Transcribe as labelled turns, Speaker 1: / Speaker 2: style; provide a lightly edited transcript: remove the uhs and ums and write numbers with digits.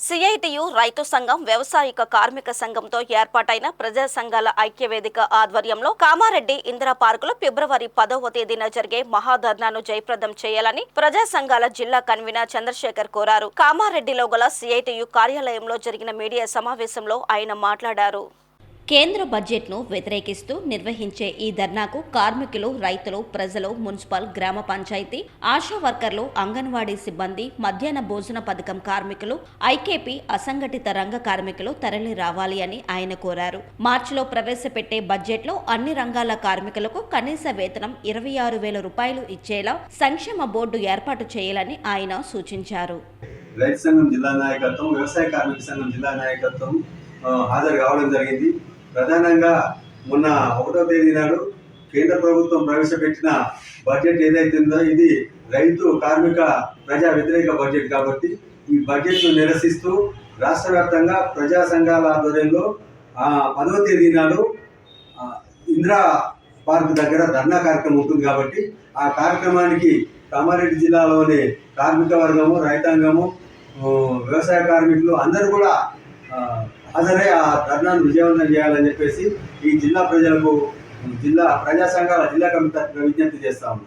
Speaker 1: CITU రైతు సంఘం వ్యవసాయిక కార్మిక సంఘంతో ఏర్పాటైన ప్రజా సంఘాల ఐక్యవేదిక ఆధ్వర్యంలో కామారెడ్డి ఇందిరా పార్కులో ఫిబ్రవరి 10వ తేదీన జరిగే మహాధర్నాను జయప్రదం చేయాలని ప్రజా సంఘాల జిల్లా కన్వీనర్ చంద్రశేఖర్ కోరారు. కామారెడ్డిలో గల సిఐటియు కార్యాలయంలో జరిగిన మీడియా సమావేశంలో ఆయన మాట్లాడారు. కేంద్ర బడ్జెట్ను వ్యతిరేకిస్తూ నిర్వహించే ఈ ధర్నాకు కార్మికులు, రైతులు, ప్రజలు, మున్సిపల్, గ్రామ పంచాయతీ, ఆశా వర్కర్లు, అంగన్వాడీ సిబ్బంది, మధ్యాహ్న భోజన పథకం కార్మికులు, ఐకేపీ, అసంఘటిత రంగ కార్మికులు తరలి రావాలి అని ఆయన కోరారు. మార్చిలో ప్రవేశపెట్టే బడ్జెట్లో అన్ని రంగాల కార్మికులకు కనీస వేతనం 26,000 రూపాయలు ఇచ్చేలా సంక్షేమ బోర్డు ఏర్పాటు చేయాలని ఆయన సూచించారు.
Speaker 2: రైతు సంఘం జిల్లా నాయకత్వం, వ్యవసాయ కార్మిక సంఘం జిల్లా నాయకత్వం హాజరు కావడం జరిగింది. ప్రధానంగా మొన్న 1వ తేదీ నాడు కేంద్ర ప్రభుత్వం ప్రవేశపెట్టిన బడ్జెట్ ఏదైతే ఉందో ఇది రైతు కార్మిక ప్రజా వ్యతిరేక బడ్జెట్ కాబట్టి ఈ బడ్జెట్ను నిరసిస్తూ రాష్ట్ర వ్యాప్తంగా ప్రజా సంఘాల ఆధ్వర్యంలో 10వ తేదీ నాడు ఇందిరా పార్క్ దగ్గర ధర్నా కార్యక్రమం ఉంటుంది కాబట్టి ఆ కార్యక్రమానికి కామారెడ్డి జిల్లాలోని కార్మిక వర్గము, రైతాంగము, వ్యవసాయ కార్మికులు అందరూ కూడా హాజరై ఆ ధర్నాను విజయవంతం చేయాలని చెప్పేసి ఈ జిల్లా ప్రజలకు జిల్లా ప్రజా సంఘాల జిల్లా కమిటీ విజ్ఞప్తి చేస్తా ఉన్నాం.